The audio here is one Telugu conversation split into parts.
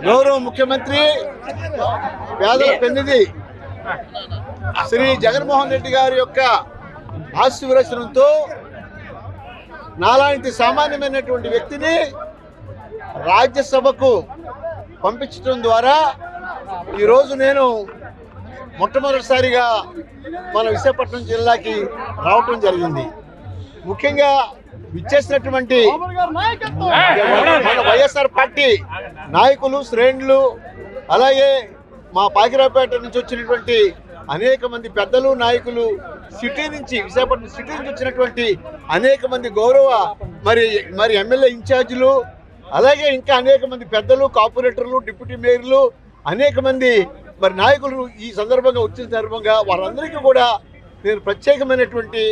గౌరవ ముఖ్యమంత్రి పేదల పెన్నిధి శ్రీ జగన్మోహన్ రెడ్డి గారి యొక్క ఆశీర్వచనంతో నాలాంటి సామాన్యమైనటువంటి వ్యక్తిని రాజ్యసభకు పంపించడం ద్వారా ఈరోజు నేను మొట్టమొదటిసారిగా మన విశాఖపట్నం జిల్లాకి రావటం జరిగింది. ముఖ్యంగా విచ్చేసినటువంటి మన వైఎస్ఆర్ పార్టీ నాయకులు, శ్రేణులు, అలాగే మా పాకిరాపేట నుంచి వచ్చినటువంటి అనేక మంది పెద్దలు, నాయకులు, సిటీ నుంచి, విశాఖపట్నం సిటీ నుంచి వచ్చినటువంటి అనేక మంది గౌరవ మరి ఎమ్మెల్యే ఇన్ఛార్జీలు, అలాగే ఇంకా అనేక మంది పెద్దలు, కార్పొరేటర్లు, డిప్యూటీ మేయర్లు, అనేక మంది మరి నాయకులు ఈ సందర్భంగా వచ్చిన సందర్భంగా వారందరికీ కూడా నేను ప్రత్యేకమైనటువంటి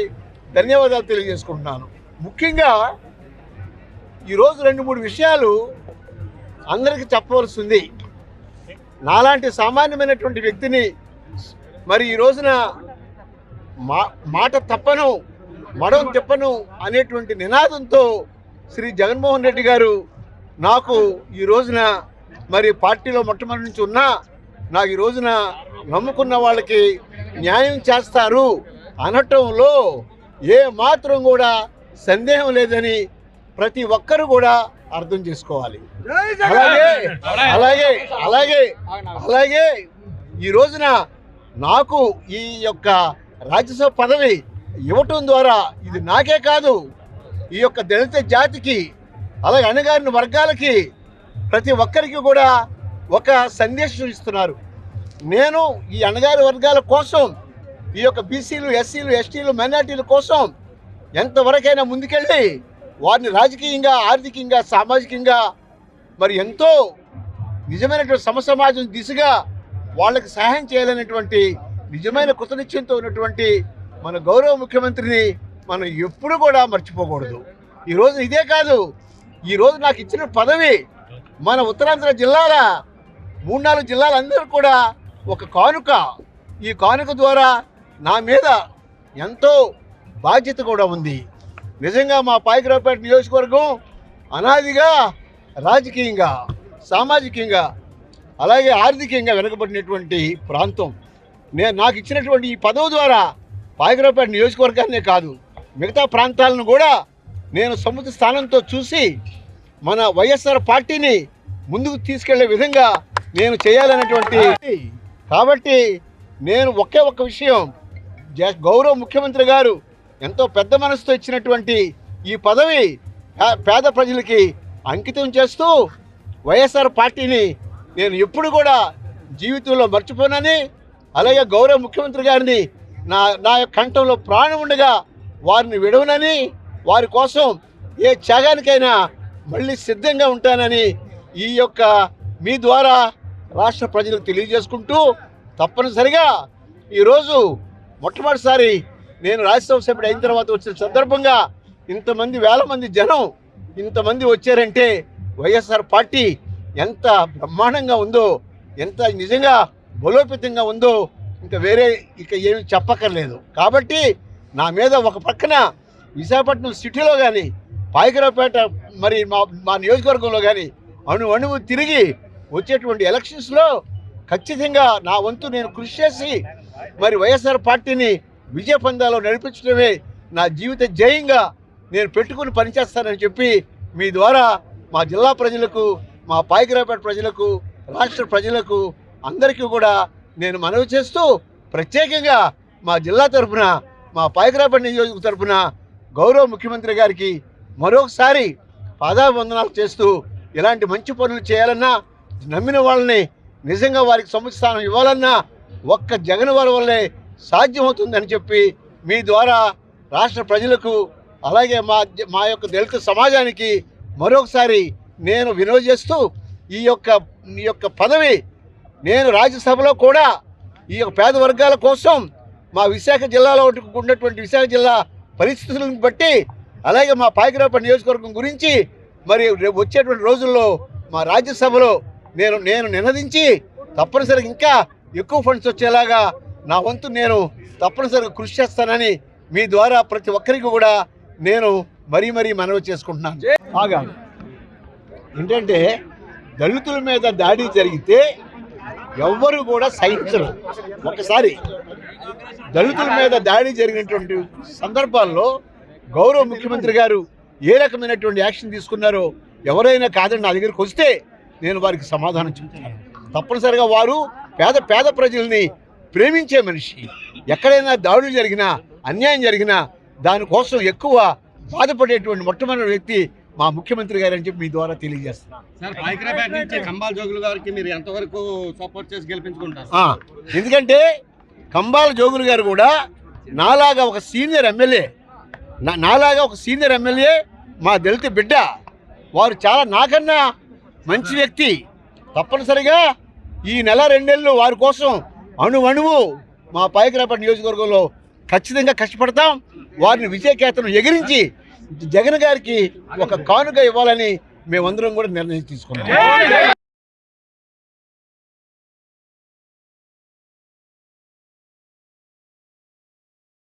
ధన్యవాదాలు తెలియజేసుకుంటున్నాను. ముఖ్యంగా ఈరోజు 2-3 విషయాలు అందరికీ చెప్పవలసింది. నాలాంటి సామాన్యమైనటువంటి వ్యక్తిని మరి ఈ రోజున మాట తప్పను, మడం తిప్పను అనేటువంటి నినాదంతో శ్రీ జగన్మోహన్ రెడ్డి గారు నాకు ఈ రోజున మరి పార్టీలో మొట్టమొదటి నుంచి ఉన్నా నాకు ఈ రోజున నమ్ముకున్న వాళ్ళకి న్యాయం చేస్తారు అనటంలో ఏ మాత్రం కూడా సందేహం లేదని ప్రతి ఒక్కరు కూడా అర్థం చేసుకోవాలి. అలాగే ఈ రోజున నాకు ఈ యొక్క రాజ్యసభ పదవి ఇవ్వటం ద్వారా ఇది నాకే కాదు, ఈ యొక్క దళిత జాతికి, అలాగే అణగారిన వర్గాలకి, ప్రతి ఒక్కరికి కూడా ఒక సందేశం ఇస్తున్నారు. నేను ఈ అణగారి వర్గాల కోసం, ఈ యొక్క బీసీలు, ఎస్సీలు, ఎస్టీలు, మైనార్టీల కోసం ఎంతవరకైనా ముందుకెళ్ళి వారిని రాజకీయంగా, ఆర్థికంగా, సామాజికంగా మరి ఎంతో నిజమైనటువంటి సమసమాజం దిశగా వాళ్ళకి సహాయం చేయాలనేటువంటి నిజమైన కృతనిశ్చయంతో ఉన్నటువంటి మన గౌరవ ముఖ్యమంత్రిని మనం ఎప్పుడు కూడా మర్చిపోకూడదు. ఈరోజు ఇదే కాదు, ఈరోజు నాకు ఇచ్చిన పదవి మన ఉత్తరాంధ్ర జిల్లాల 3-4 జిల్లాలందరూ కూడా ఒక కానుక. ఈ కానుక ద్వారా నా మీద ఎంతో బాధ్యత కూడా ఉంది. నిజంగా మా పాయకరావుపేట నియోజకవర్గం అనాదిగా రాజకీయంగా, సామాజికంగా, అలాగే ఆర్థికంగా వెనుకబడినటువంటి ప్రాంతం. నాకు ఇచ్చినటువంటి ఈ పదవి ద్వారా పాయకరావుపేట నియోజకవర్గాన్నే కాదు, మిగతా ప్రాంతాలను కూడా నేను సముద్ర స్థానంతో చూసి మన వైఎస్ఆర్ పార్టీని ముందుకు తీసుకెళ్లే విధంగా నేను చేయాలనేటువంటి. కాబట్టి నేను ఒకే ఒక్క విషయం, గౌరవ ముఖ్యమంత్రి గారు ఎంతో పెద్ద మనసుతో ఇచ్చినటువంటి ఈ పదవి పేద ప్రజలకి అంకితం చేస్తూ వైఎస్ఆర్ పార్టీని నేను ఎప్పుడు కూడా జీవితంలో మర్చిపోనని, అలాగే గౌరవ ముఖ్యమంత్రి గారిని నా యొక్క కంఠంలో ప్రాణం ఉండగా వారిని విడవనని, వారి కోసం ఏ త్యాగానికైనా మళ్ళీ సిద్ధంగా ఉంటానని ఈ యొక్క మీ ద్వారా రాష్ట్ర ప్రజలకు తెలియజేసుకుంటూ, తప్పనిసరిగా ఈరోజు మొట్టమొదటిసారి నేను రాజ్యసభ సభ్యుడు అయిన తర్వాత వచ్చిన సందర్భంగా ఇంతమంది, వేల మంది జనం ఇంతమంది వచ్చారంటే వైఎస్ఆర్ పార్టీ ఎంత బ్రహ్మాండంగా ఉందో, ఎంత నిజంగా బలోపేతంగా ఉందో ఇంకా వేరే ఏమి చెప్పక్కర్లేదు. కాబట్టి నా మీద ఒక పక్కన విశాఖపట్నం సిటీలో కానీ, పాయకరావుపేట మరి మా నియోజకవర్గంలో కానీ అణువు తిరిగి వచ్చేటువంటి ఎలక్షన్స్లో ఖచ్చితంగా నా వంతు నేను కృషి చేసి మరి వైఎస్ఆర్ పార్టీని విజయ పందాలో నడిపించడమే నా జీవిత జయంగా నేను పెట్టుకుని పనిచేస్తానని చెప్పి మీ ద్వారా మా జిల్లా ప్రజలకు, మా పాయకరావుపేట ప్రజలకు, రాష్ట్ర ప్రజలకు అందరికీ కూడా నేను మనవి చేస్తూ, ప్రత్యేకంగా మా జిల్లా తరఫున, మా పాయకరావుపేట నియోజకవర్గం తరఫున గౌరవ ముఖ్యమంత్రి గారికి మరొకసారి పాదాభివందనాలు చేస్తూ, ఇలాంటి మంచి పనులు చేయాలన్నా, నమ్మిన వాళ్ళని నిజంగా వారికి సముచిత స్థానం ఇవ్వాలన్నా ఒక్క జగన్ వారి వల్లే సాధ్యమవుతుందని చెప్పి మీ ద్వారా రాష్ట్ర ప్రజలకు, అలాగే మా యొక్క దళిత సమాజానికి మరొకసారి నేను వినోదం చేస్తూ, ఈ యొక్క పదవి నేను రాజ్యసభలో కూడా ఈ యొక్క పేద వర్గాల కోసం మా విశాఖ జిల్లాలో ఉన్నటువంటి విశాఖ జిల్లా పరిస్థితులను బట్టి, అలాగే మా పాయకరావుపేట నియోజకవర్గం గురించి మరి రేపు వచ్చేటువంటి రోజుల్లో మా రాజ్యసభలో నేను నినదించి తప్పనిసరిగా ఇంకా ఎక్కువ ఫండ్స్ వచ్చేలాగా నా వంతు నేను తప్పనిసరిగా కృషి చేస్తానని మీ ద్వారా ప్రతి ఒక్కరికి కూడా నేను మరీ మనవి చేసుకుంటున్నాను. ఏంటంటే దళితుల మీద దాడి జరిగితే ఎవ్వరు కూడా సహించరు. ఒకసారి దళితుల మీద దాడి జరిగినటువంటి సందర్భాల్లో గౌరవ ముఖ్యమంత్రి గారు ఏ రకమైనటువంటి యాక్షన్ తీసుకున్నారో ఎవరైనా కాదని నా దగ్గరికి వస్తే నేను వారికి సమాధానం చెప్తాను. తప్పనిసరిగా వారు పేద ప్రజల్ని ప్రేమించే మనిషి. ఎక్కడైనా దాడులు జరిగినా, అన్యాయం జరిగినా దానికోసం ఎక్కువ బాధపడేటువంటి మొట్టమొదటి వ్యక్తి మా ముఖ్యమంత్రి గారు అని చెప్పి మీ ద్వారా తెలియజేస్తున్నాను. సార్, హైదరాబాద్ నుంచి కంబాల జోగులు గారికి మీరు ఎంతవరకు సపోర్ట్ చేసి గెలిపించుకుంటారు? ఎందుకంటే కంబాల జోగులు గారు కూడా నాలాగా ఒక సీనియర్ ఎమ్మెల్యే, మా దళిత బిడ్డ. వారు చాలా నాకన్నా మంచి వ్యక్తి. తప్పనిసరిగా ఈ నెల 2 నెలలు వారి కోసం అణువణువు మా పాయకరాపేట నియోజకవర్గంలో ఖచ్చితంగా కష్టపడతాం. వారిని విజయకేతనం ఎగిరించి జగన్ గారికి ఒక కానుక ఇవ్వాలని మేమందరం కూడా నిర్ణయం తీసుకున్నాం.